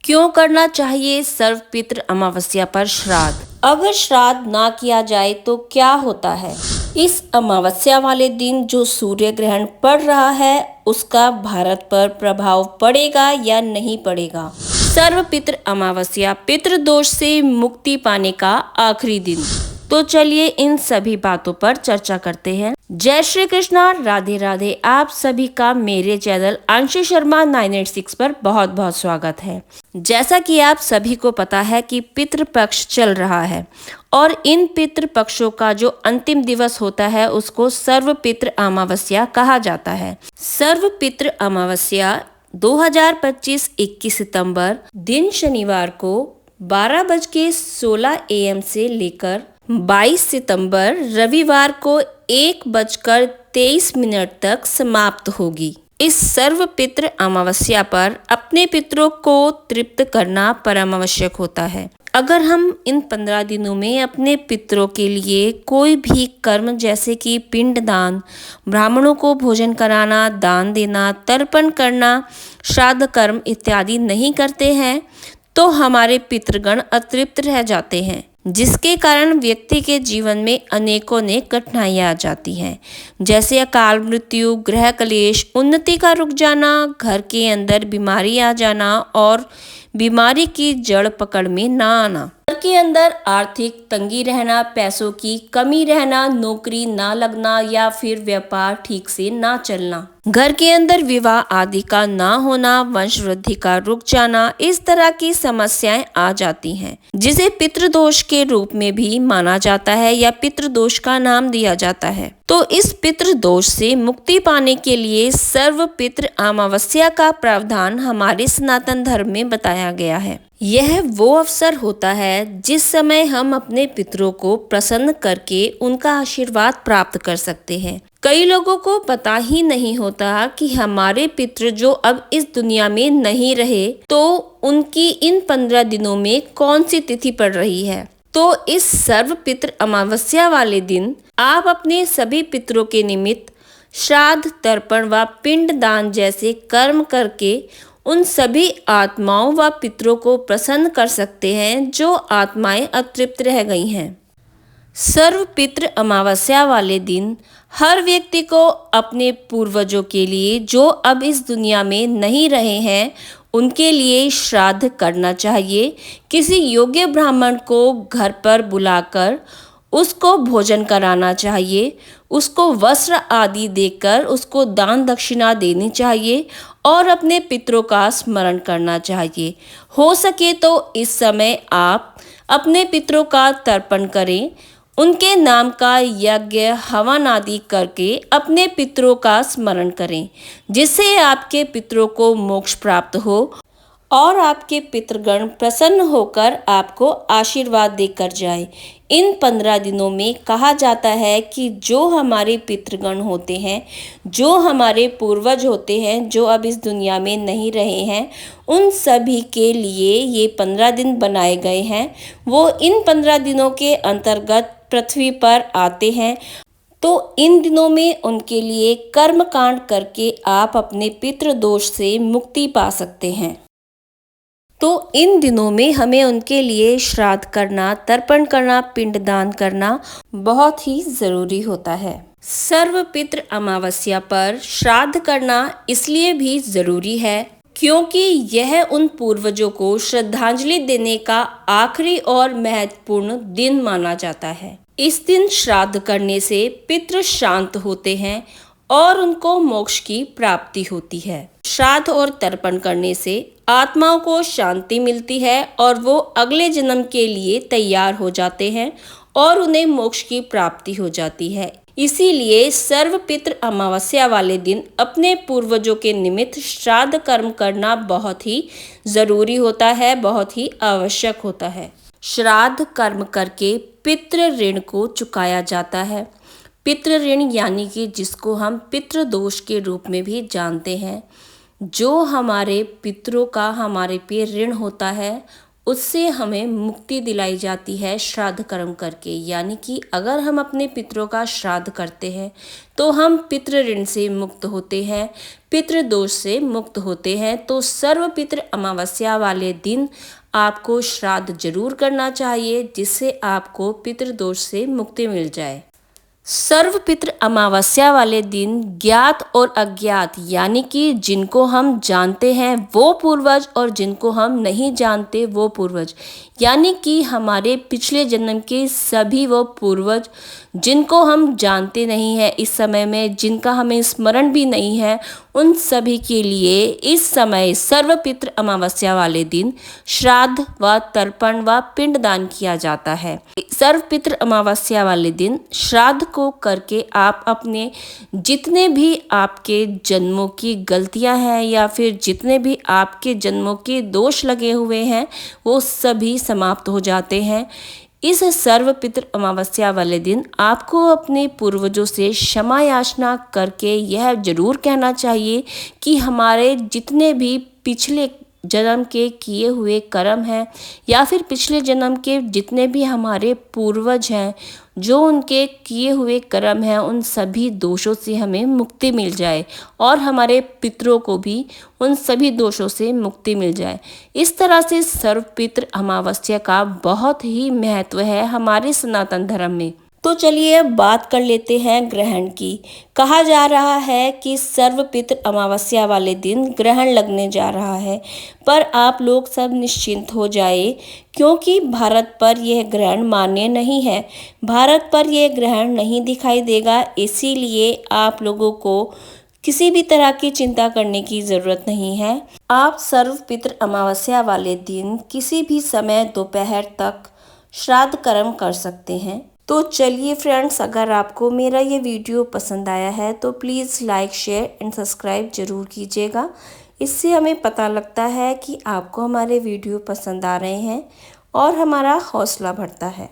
क्यों करना चाहिए सर्वपितृ अमावस्या पर श्राद्ध? अगर श्राद्ध ना किया जाए तो क्या होता है? इस अमावस्या वाले दिन जो सूर्य ग्रहण पड़ रहा है उसका भारत पर प्रभाव पड़ेगा या नहीं पड़ेगा? सर्वपितृ अमावस्या पितृदोष से मुक्ति पाने का आखिरी दिन। तो चलिए इन सभी बातों पर चर्चा करते हैं। जय श्री कृष्णा, राधे राधे। आप सभी का मेरे चैनल अंशु शर्मा 986 पर बहुत बहुत स्वागत है। जैसा कि आप सभी को पता है कि पितृपक्ष चल रहा है और इन पितृपक्षों का जो अंतिम दिवस होता है उसको सर्वपितृ अमावस्या कहा जाता है। सर्वपितृ अमावस्या 2025 21 सितंबर दिन शनिवार को 12:16 AM से लेकर 22 सितंबर रविवार को 1:23 तक समाप्त होगी। इस सर्वपितृ अमावस्या पर अपने पितरों को तृप्त करना परम आवश्यक होता है। अगर हम इन 15 दिनों में अपने पितरों के लिए कोई भी कर्म जैसे कि पिंडदान, ब्राह्मणों को भोजन कराना, दान देना, तर्पण करना, श्राद्ध कर्म इत्यादि नहीं करते हैं तो हमारे पितृगण अतृप्त रह जाते हैं, जिसके कारण व्यक्ति के जीवन में अनेकों कठिनाइयां आ जाती हैं, जैसे अकाल मृत्यु, ग्रह क्लेश, उन्नति का रुक जाना, घर के अंदर बीमारी आ जाना और बीमारी की जड़ पकड़ में ना आना, घर के अंदर आर्थिक तंगी रहना, पैसों की कमी रहना, नौकरी ना लगना या फिर व्यापार ठीक से ना चलना, घर के अंदर विवाह आदि का ना होना, वंश वृद्धि का रुक जाना, इस तरह की समस्याएं आ जाती हैं, जिसे पितृदोष के रूप में भी माना जाता है या पितृदोष का नाम दिया जाता है। तो इस पितृदोष से मुक्ति पाने के लिए सर्वपितृ अमावस्या का प्रावधान हमारे सनातन धर्म में बताया गया है। यह वो अवसर होता है जिस समय हम अपने पितरों को प्रसन्न करके उनका आशीर्वाद प्राप्त कर सकते हैं। कई लोगों को पता ही नहीं होता कि हमारे पितृ जो अब इस दुनिया में नहीं रहे तो उनकी इन 15 दिनों में कौन सी तिथि पड़ रही है। तो इस सर्वपितृ अमावस्या वाले दिन आप अपने सभी पितरों के निमित्त श्राद्ध, तर्पण व पिंड दान जैसे कर्म करके उन सभी आत्माओं व पितरों को प्रसन्न कर सकते हैं जो आत्माएं अतृप्त रह गई हैं। सर्वपितृ अमावस्या वाले दिन हर व्यक्ति को अपने पूर्वजों के लिए जो अब इस दुनिया में नहीं रहे हैं उनके लिए श्राद्ध करना चाहिए। किसी योग्य ब्राह्मण को घर पर बुलाकर उसको भोजन कराना चाहिए, उसको वस्त्र आदि देकर उसको दान दक्षिणा देनी चाहिए और अपने पितरों का स्मरण करना चाहिए। हो सके तो इस समय आप अपने पितरों का तर्पण करें, उनके नाम का यज्ञ हवन आदि करके अपने पितरों का स्मरण करें, जिससे आपके पितरों को मोक्ष प्राप्त हो और आपके पितृगण प्रसन्न होकर आपको आशीर्वाद देकर जाए। इन 15 दिनों में कहा जाता है कि जो हमारे पितृगण होते हैं, जो हमारे पूर्वज होते हैं, जो अब इस दुनिया में नहीं रहे हैं, उन सभी के लिए ये 15 दिन बनाए गए हैं। वो इन 15 दिनों के अंतर्गत पृथ्वी पर आते हैं, तो इन दिनों में उनके लिए कर्म कांड करके आप अपने पितृदोष से मुक्ति पा सकते हैं। तो इन दिनों में हमें उनके लिए श्राद्ध करना, तर्पण करना, पिंडदान करना बहुत ही जरूरी होता है। सर्वपितृ अमावस्या पर श्राद्ध करना इसलिए भी जरूरी है क्योंकि यह उन पूर्वजों को श्रद्धांजलि देने का आखिरी और महत्वपूर्ण दिन माना जाता है। इस दिन श्राद्ध करने से पितृ शांत होते हैं और उनको मोक्ष की प्राप्ति होती है। श्राद्ध और तर्पण करने से आत्माओं को शांति मिलती है और वो अगले जन्म के लिए तैयार हो जाते हैं और उन्हें मोक्ष की प्राप्ति हो जाती है। इसीलिए सर्वपितृ अमावस्या वाले दिन अपने पूर्वजों के निमित्त श्राद्ध कर्म करना बहुत ही जरूरी होता है, बहुत ही आवश्यक होता है। श्राद्ध कर्म करके पितृ ऋण को चुकाया जाता है। पितृ ऋण यानी कि जिसको हम पितृदोष के रूप में भी जानते हैं, जो हमारे पितरों का हमारे पे ऋण होता है उससे हमें मुक्ति दिलाई जाती है श्राद्ध कर्म करके। यानी कि अगर हम अपने पितरों का श्राद्ध करते हैं तो हम पितृ ऋण से मुक्त होते हैं, पितृ दोष से मुक्त होते हैं। तो सर्व पितृ अमावस्या वाले दिन आपको श्राद्ध जरूर करना चाहिए, जिससे आपको पितृ दोष से मुक्ति मिल जाए। सर्व पितृ अमावस्या वाले दिन ज्ञात और अज्ञात यानी कि जिनको हम जानते हैं वो पूर्वज और जिनको हम नहीं जानते वो पूर्वज, यानी कि हमारे पिछले जन्म के सभी वो पूर्वज जिनको हम जानते नहीं हैं इस समय में, जिनका हमें स्मरण भी नहीं है, उन सभी के लिए इस समय सर्व पितृ अमावस्या वाले दिन श्राद्ध व तर्पण व पिंडदान किया जाता है। सर्व पितृ अमावस्या वाले दिन श्राद्ध को करके आप अपने जितने भी आपके जन्मों की गलतियां हैं या फिर जितने भी आपके जन्मों के दोष लगे हुए हैं वो सभी समाप्त हो जाते हैं। इस सर्व पितृ अमावस्या वाले दिन आपको अपने पूर्वजों से क्षमा याचना करके यह जरूर कहना चाहिए कि हमारे जितने भी पिछले जन्म के किए हुए कर्म हैं या फिर पिछले जन्म के जितने भी हमारे पूर्वज हैं, जो उनके किए हुए कर्म हैं, उन सभी दोषों से हमें मुक्ति मिल जाए और हमारे पितरों को भी उन सभी दोषों से मुक्ति मिल जाए। इस तरह से सर्व पितृ अमावस्या का बहुत ही महत्व है हमारे सनातन धर्म में। तो चलिए अब बात कर लेते हैं ग्रहण की। कहा जा रहा है कि सर्व पितृ अमावस्या वाले दिन ग्रहण लगने जा रहा है, पर आप लोग सब निश्चिंत हो जाए क्योंकि भारत पर यह ग्रहण मान्य नहीं है। भारत पर यह ग्रहण नहीं दिखाई देगा, इसीलिए आप लोगों को किसी भी तरह की चिंता करने की ज़रूरत नहीं है। आप सर्व पितृ अमावस्या वाले दिन किसी भी समय दोपहर तक श्राद्ध कर्म कर सकते हैं। तो चलिए फ्रेंड्स, अगर आपको मेरा ये वीडियो पसंद आया है तो please like, share and subscribe ज़रूर कीजिएगा। इससे हमें पता लगता है कि आपको हमारे वीडियो पसंद आ रहे हैं और हमारा हौसला बढ़ता है।